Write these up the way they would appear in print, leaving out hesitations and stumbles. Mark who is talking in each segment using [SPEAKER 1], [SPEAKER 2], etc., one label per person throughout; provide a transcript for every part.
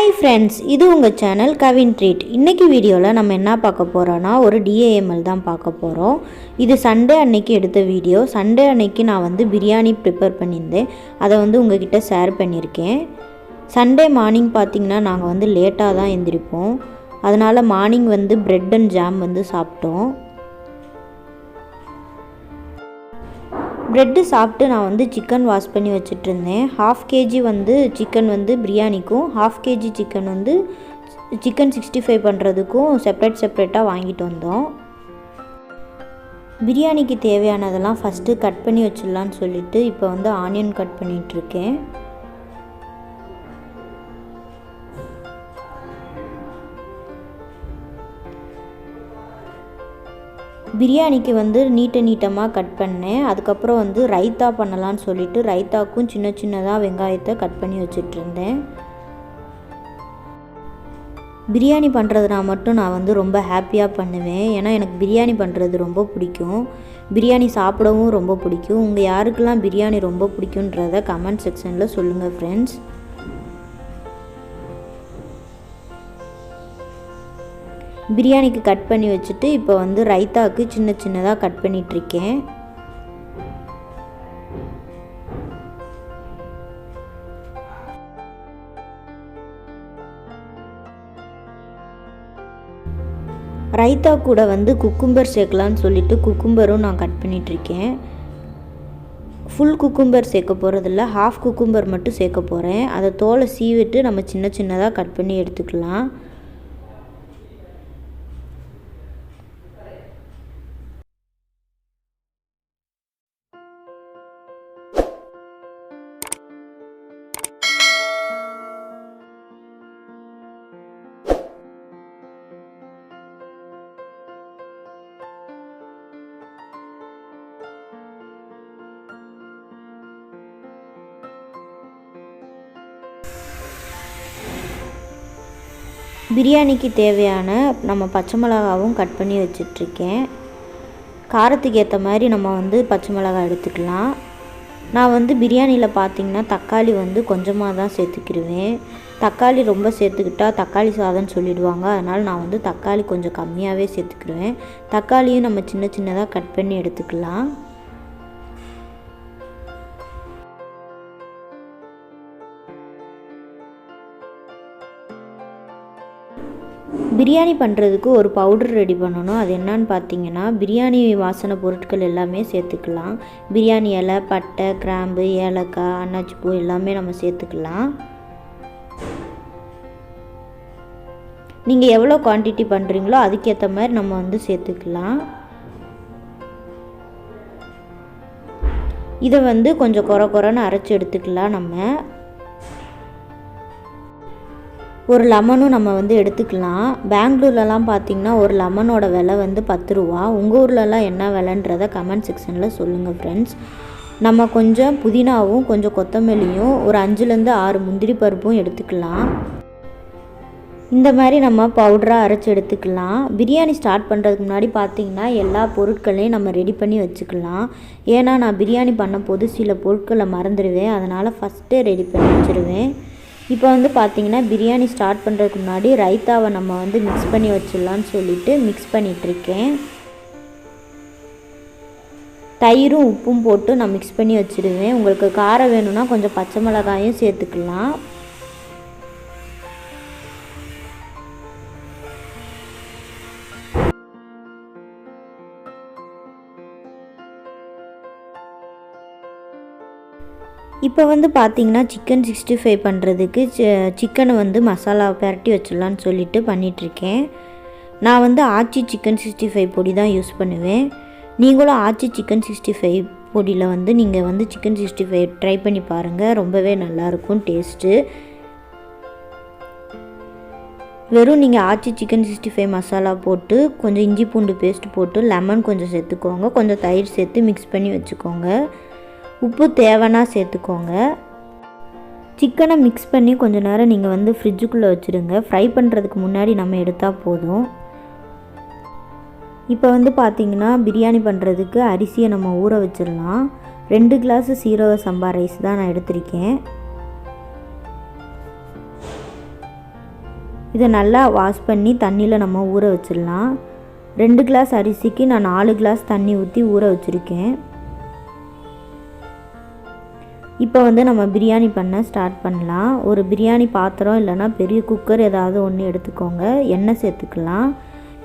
[SPEAKER 1] Hi friends, இது உங்க channel Kavin treat. இன்னைக்கு வீடியோல நம்ம என்ன பார்க்க போறோம்னா ஒரு DIML தான் பார்க்க போறோம். இது சண்டே அன்னைக்கு எடுத்த வீடியோ. சண்டே அன்னைக்கு நான் வந்து பிரியாணி ப்ரிப்பேர் பண்ணியிருந்தேன். அதை வந்து உங்ககிட்ட ஷேர் பண்ணியிருக்கேன். சண்டே மார்னிங் பார்த்தீங்கன்னா நாங்கள் வந்து லேட்டாக தான் எந்திரிப்போம். அதனால் மார்னிங் வந்து பிரெட் அண்ட் ஜாம் வந்து சாப்பிட்டோம். ப்ரெட்டு சாப்பிட்டு நான் வந்து சிக்கன் வாஷ் பண்ணி வச்சிட்ருந்தேன். 1/2 kg வந்து சிக்கன் வந்து பிரியாணிக்கும் 1/2 kg சிக்கன் வந்து சிக்கன் 65 பண்ணுறதுக்கும் செப்ரேட்டாக வாங்கிட்டு வந்தோம். பிரியாணிக்கு தேவையானதெல்லாம் ஃபஸ்ட்டு கட் பண்ணி வச்சிடலான்னு சொல்லிவிட்டு இப்போ வந்து ஆனியன் கட் பண்ணிகிட்ருக்கேன். பிரியாணிக்கு வந்து நீட்டமாக கட் பண்ணேன். அதுக்கப்புறம் வந்து ரைத்தா பண்ணலான்னு சொல்லிவிட்டு ரைத்தாக்கும் சின்னதாக வெங்காயத்தை கட் பண்ணி வச்சிட்ருந்தேன். பிரியாணி பண்ணுறதுனா மட்டும் நான் வந்து ரொம்ப ஹாப்பியாக பண்ணுவேன். ஏன்னா எனக்கு பிரியாணி பண்ணுறது ரொம்ப பிடிக்கும். பிரியாணி சாப்பிடவும் ரொம்ப பிடிக்கும். உங்கள் யாருக்கெல்லாம் பிரியாணி ரொம்ப பிடிக்குன்றத கமெண்ட் செக்ஷனில் சொல்லுங்கள் ஃப்ரெண்ட்ஸ். பிரியாணிக்கு கட் பண்ணி வச்சுட்டு இப்போ வந்து ரைத்தாவுக்கு சின்னதாக கட் பண்ணிகிட்ருக்கேன். ரைத்தா கூட வந்து குக்கும்பர் சேர்க்கலான்னு சொல்லிட்டு குக்கும்பரும் நான் கட் பண்ணிகிட்ருக்கேன். ஃபுல் குக்கும்பர் சேர்க்க போகிறதில்ல, 1/2 குக்கும்பர் மட்டும் சேர்க்க போகிறேன். அதை தோலை சீவிட்டு நம்ம சின்னதாக கட் பண்ணி எடுத்துக்கலாம். பிரியாணிக்கு தேவையான நம்ம பச்சை மிளகாவும் கட் பண்ணி வச்சிட்ருக்கேன். காரத்துக்கு ஏற்ற மாதிரி நம்ம வந்து பச்சை மிளகாய் எடுத்துக்கலாம். நான் வந்து பிரியாணியில் பார்த்திங்கன்னா தக்காளி வந்து கொஞ்சமாக தான் சேர்த்துக்கிடுவேன். தக்காளி ரொம்ப சேர்த்துக்கிட்டால் தக்காளி சாதம்னு சொல்லிடுவாங்க. அதனால் நான் வந்து தக்காளி கொஞ்சம் கம்மியாகவே சேர்த்துக்கிடுவேன். தக்காளியும் நம்ம சின்னதாக கட் பண்ணி எடுத்துக்கலாம். பிரியாணி பண்ணுறதுக்கு ஒரு பவுடர் ரெடி பண்ணணும். அது என்னன்னு பார்த்தீங்கன்னா பிரியாணி வாசனை பொருட்கள் எல்லாமே சேர்த்துக்கலாம். பிரியாணி இலை, பட்டை, கிராம்பு, ஏலக்காய், அன்னாச்சி பூ எல்லாமே நம்ம சேர்த்துக்கலாம். நீங்கள் எவ்வளோ குவான்டிட்டி பண்ணுறீங்களோ அதுக்கேற்ற மாதிரி நம்ம வந்து சேர்த்துக்கலாம். இதை வந்து கொஞ்சம் குறைன்னு அரைச்சி எடுத்துக்கலாம். நம்ம ஒரு லெமனும் நம்ம வந்து எடுத்துக்கலாம். பெங்களூர்லலாம் பார்த்திங்கன்னா ஒரு லெமனோட விலை வந்து 10 ரூபா. உங்கள் ஊர்லலாம் என்ன விலைன்றதை கமெண்ட் செக்ஷனில் சொல்லுங்கள் ஃப்ரெண்ட்ஸ். நம்ம கொஞ்சம் புதினாவும் கொஞ்சம் கொத்தமல்லியும் ஒரு 5லேருந்து 6 முந்திரி பருப்பும் எடுத்துக்கலாம். இந்த மாதிரி நம்ம பவுடராக அரைச்சி எடுத்துக்கலாம். பிரியாணி ஸ்டார்ட் பண்ணுறதுக்கு முன்னாடி பார்த்திங்கன்னா எல்லா பொருட்களையும் நம்ம ரெடி பண்ணி வச்சுக்கலாம். ஏன்னா நான் பிரியாணி பண்ணும்போது சில பொருட்களை மறந்துடுவேன். அதனால் ஃபஸ்ட்டே ரெடி பண்ணி வச்சுருவேன். இப்போ வந்து பார்த்திங்கன்னா பிரியாணி ஸ்டார்ட் பண்ணுறதுக்கு முன்னாடி ரைத்தாவை நம்ம வந்து மிக்ஸ் பண்ணி வச்சிடலான்னு சொல்லிவிட்டு மிக்ஸ் பண்ணிகிட்ருக்கேன். தயிரும் உப்பும் போட்டு நான் மிக்ஸ் பண்ணி வச்சுடுவேன். உங்களுக்கு காரம் வேணும்னா கொஞ்சம் பச்சை மிளகாயும் சேர்த்துக்கலாம். இப்போ வந்து பார்த்திங்கன்னா சிக்கன் 65 பண்ணுறதுக்கு சிக்கனை வந்து மசாலா பரட்டி வச்சிடலான்னு சொல்லிட்டு பண்ணிகிட்ருக்கேன். நான் வந்து ஆச்சி சிக்கன் 65 பொடி தான் யூஸ் பண்ணுவேன். நீங்களும் ஆச்சி சிக்கன் 65 பொடியில் வந்து நீங்கள் வந்து சிக்கன் 65 ட்ரை பண்ணி பாருங்கள். ரொம்பவே நல்லாயிருக்கும் டேஸ்ட்டு. வெறும் நீங்கள் ஆச்சி சிக்கன் 65 மசாலா போட்டு கொஞ்சம் இஞ்சி பூண்டு பேஸ்ட் போட்டு லெமன் கொஞ்சம் சேர்த்துக்கோங்க. கொஞ்சம் தயிர் சேர்த்து மிக்ஸ் பண்ணி வச்சுக்கோங்க. உப்பு தேவைன்னா சேர்த்துக்கோங்க. சிக்கனை மிக்ஸ் பண்ணி கொஞ்சம் நேரம் நீங்கள் வந்து ஃப்ரிட்ஜுக்குள்ளே வச்சுடுங்க. ஃப்ரை பண்ணுறதுக்கு முன்னாடி நம்ம எடுத்தால் போதும். இப்போ வந்து பார்த்திங்கன்னா பிரியாணி பண்ணுறதுக்கு அரிசியை நம்ம ஊற வச்சிடலாம். 2 கிளாஸு சீரக சம்பா ரைஸ் தான் நான் எடுத்திருக்கேன். இதை நல்லா வாஷ் பண்ணி தண்ணியில் நம்ம ஊற வச்சிடலாம். 2 கிளாஸ் அரிசிக்கு நான் 4 கிளாஸ் தண்ணி ஊற்றி ஊற வச்சுருக்கேன். இப்போ வந்து நம்ம பிரியாணி பண்ண ஸ்டார்ட் பண்ணலாம். ஒரு பிரியாணி பாத்திரம் இல்லைன்னா பெரிய குக்கர் ஏதாவது ஒன்று எடுத்துக்கோங்க. எண்ணெய் சேர்த்துக்கலாம்.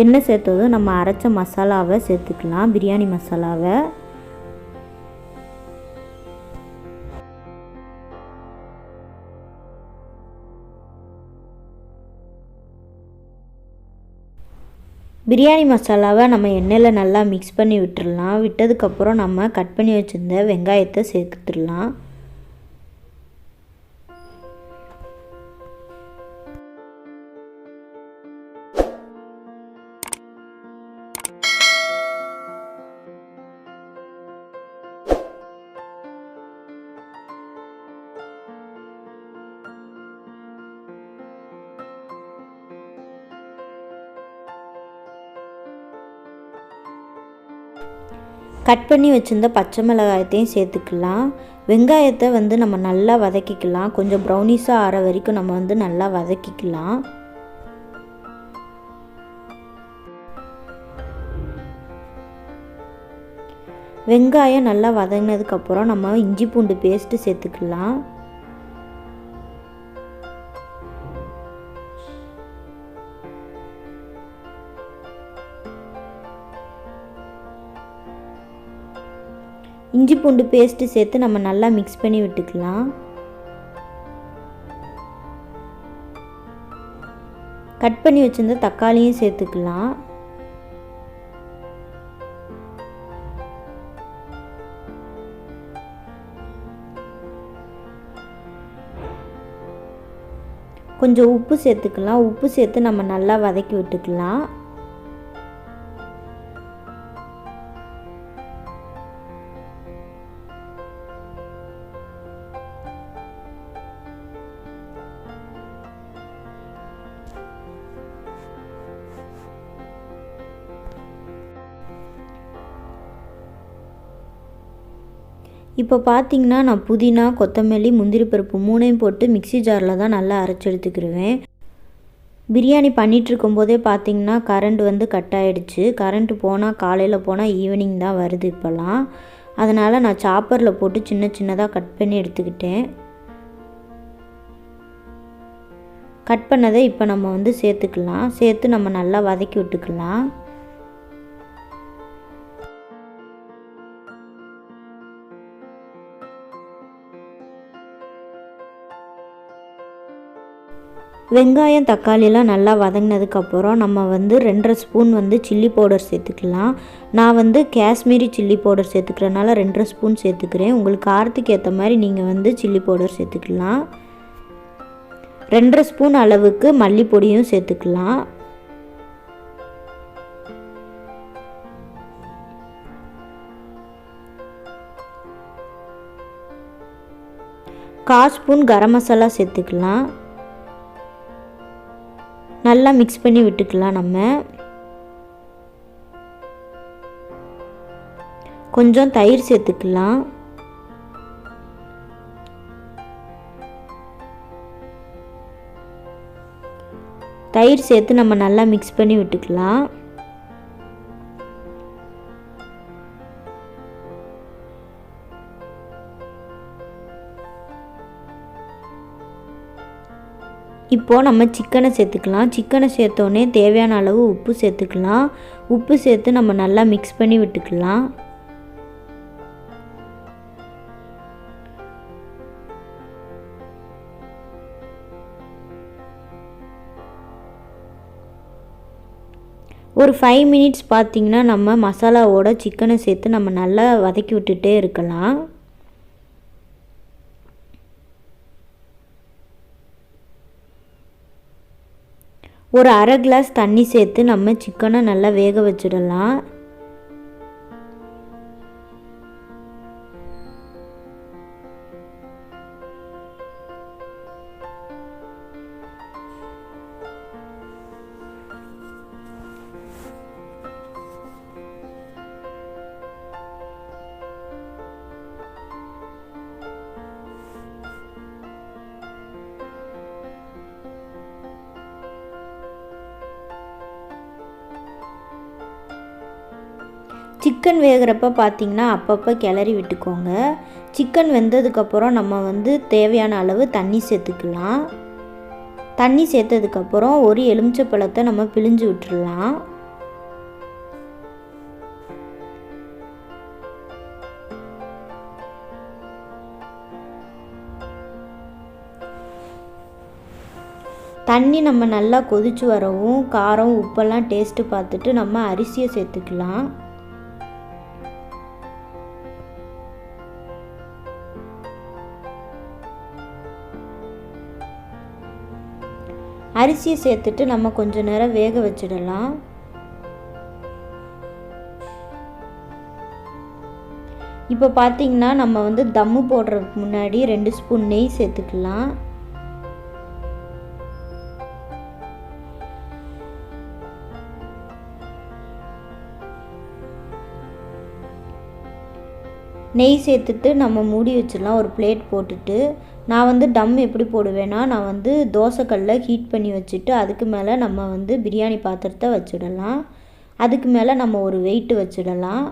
[SPEAKER 1] எண்ணெய் சேர்த்ததும் நம்ம அரைச்ச மசாலாவை சேர்த்துக்கலாம், பிரியாணி மசாலாவை. பிரியாணி மசாலாவை நம்ம எண்ணெயில் நல்லா மிக்ஸ் பண்ணி விட்டுடலாம். விட்டதுக்கப்புறம் நம்ம கட் பண்ணி வச்சுருந்த வெங்காயத்தை சேர்த்துடலாம். கட் பண்ணி வச்சுருந்த பச்சை மிளகாயத்தையும் சேர்த்துக்கலாம். வெங்காயத்தை வந்து நம்ம நல்லா வதக்கிக்கலாம். கொஞ்சம் ப்ரௌனிஷாக ஆற வரைக்கும் நம்ம வந்து நல்லா வதக்கிக்கலாம். வெங்காயம் நல்லா வதங்கினதுக்கப்புறம் நம்ம இஞ்சி பூண்டு பேஸ்ட்டு சேர்த்துக்கலாம். இஞ்சி பூண்டு பேஸ்ட்டு சேர்த்து நம்ம நல்லா மிக்ஸ் பண்ணி விட்டுக்கலாம். கட் பண்ணி வச்சிருந்த தக்காளியும் சேர்த்துக்கலாம். கொஞ்சம் உப்பு சேர்த்துக்கலாம். உப்பு சேர்த்து நம்ம நல்லா வதக்கி விட்டுக்கலாம். இப்போ பார்த்திங்கன்னா நான் புதினா, கொத்தமல்லி, முந்திரி பருப்பு 3ஐயும் போட்டு மிக்ஸி ஜாரில் தான் நல்லா அரைச்சி எடுத்துக்கிடுவேன். பிரியாணி பண்ணிகிட்ருக்கும்போதே பார்த்திங்கன்னா கரண்ட் வந்து கட் ஆகிடுச்சு. கரண்ட்டு போனால் காலையில் போனால் ஈவினிங் தான் வருது இப்போலாம். அதனால் நான் சாப்பரில் போட்டு சின்ன சின்னதாக கட் பண்ணி எடுத்துக்கிட்டேன். கட் பண்ணதை இப்போ நம்ம வந்து சேர்த்துக்கலாம். சேர்த்து நம்ம நல்லா வதக்கி விட்டுக்கலாம். வெங்காயம் தக்காளிலாம் நல்லா வதங்கினதுக்கப்புறம் நம்ம வந்து 2.5 ஸ்பூன் வந்து சில்லி பவுடர் சேர்த்துக்கலாம். நான் வந்து காஷ்மீரி சில்லி பவுடர் சேர்த்துக்கிறனால 2.5 ஸ்பூன் சேர்த்துக்கிறேன். உங்களுக்கு காரத்துக்கு ஏற்ற மாதிரி நீங்கள் வந்து சில்லி பவுடர் சேர்த்துக்கலாம். 2.5 ஸ்பூன் அளவுக்கு மல்லிப்பொடியும் சேர்த்துக்கலாம். கால் ஸ்பூன் கரம் மசாலா சேர்த்துக்கலாம். நல்லா மிக்ஸ் பண்ணி விட்டுக்கலாம். நம்ம கொஞ்சம் தயிர் சேர்த்துக்கலாம். தயிர் சேர்த்து நம்ம நல்லா மிக்ஸ் பண்ணி விட்டுக்கலாம். இப்போது நம்ம சிக்கனை சேர்த்துக்கலாம். சிக்கனை சேர்த்தோடனே தேவையான அளவு உப்பு சேர்த்துக்கலாம். உப்பு சேர்த்து நம்ம நல்லா மிக்ஸ் பண்ணி விட்டுக்கலாம். ஒரு 5 மினிட்ஸ் பார்த்திங்கன்னா நம்ம மசாலாவோட சிக்கனை சேர்த்து நம்ம நல்லா வதக்கி விட்டுட்டே இருக்கலாம். ஒரு அரை கிளாஸ் தண்ணி சேர்த்து நம்ம சிக்கனை நல்லா வேக வச்சிடலாம். சிக்கன் வேகிறப்ப பார்த்திங்கன்னா அப்பப்போ கிளறி விட்டுக்கோங்க. சிக்கன் வெந்ததுக்கப்புறம் நம்ம வந்து தேவையான அளவு தண்ணி சேர்த்துக்கலாம். தண்ணி சேர்த்ததுக்கப்புறம் ஒரு எலுமிச்சைப்பழத்தை நம்ம பிழிஞ்சு விட்டுடலாம். தண்ணி நம்ம நல்லா கொதிச்சு வரவும் காரம் உப்பெல்லாம் டேஸ்ட்டு பார்த்துட்டு நம்ம அரிசியை சேர்த்துக்கலாம். அரிசியை சேர்த்துட்டு நம்ம கொஞ்சம் நேரம் வேக வச்சிடலாம். இப்போ பார்த்திங்கன்னா நம்ம வந்து தம்மு போடுறதுக்கு முன்னாடி 2 ஸ்பூன் நெய் சேர்த்துக்கலாம். நெய் சேர்த்துட்டு நம்ம மூடி வச்சிடலாம். ஒரு பிளேட் போட்டுட்டு நான் வந்து டம் எப்படி போடுவேன்னா, நான் வந்து தோசைக்கல்ல ஹீட் பண்ணி வச்சுட்டு அதுக்கு மேலே நம்ம வந்து பிரியாணி பாத்திரத்தை வச்சிடலாம். அதுக்கு மேலே நம்ம ஒரு வெயிட்டு வச்சிடலாம்.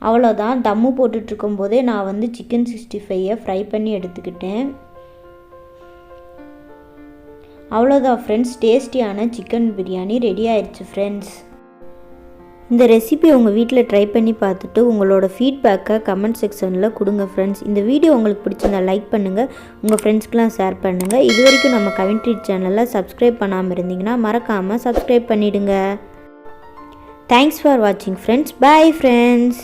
[SPEAKER 1] அவ்வளோதான். தம்மு போட்டுட்ருக்கும் போதே நான் வந்து சிக்கன் 65 ஃப்ரை பண்ணி எடுத்துக்கிட்டேன். அவ்வளோதான் ஃப்ரெண்ட்ஸ், டேஸ்டியான சிக்கன் பிரியாணி ரெடி ஆயிடுச்சு ஃப்ரெண்ட்ஸ். இந்த ரெசிபி உங்கள் வீட்டில் ட்ரை பண்ணி பார்த்துட்டு உங்களோட ஃபீட்பேக்கை கமெண்ட் செக்ஷனில் கொடுங்க ஃப்ரெண்ட்ஸ். இந்த வீடியோ உங்களுக்கு பிடிச்சிருந்தா லைக் பண்ணுங்கள், உங்கள் ஃப்ரெண்ட்ஸ்க்கெலாம் ஷேர் பண்ணுங்கள். இது வரைக்கும் நம்ம கவின்ட்ரி சேனலில் சப்ஸ்கிரைப் பண்ணாமல் இருந்தீங்கன்னா மறக்காமல் சப்ஸ்கிரைப் பண்ணிவிடுங்க. தேங்க்ஸ் ஃபார் வாட்சிங் ஃப்ரெண்ட்ஸ். Bye friends.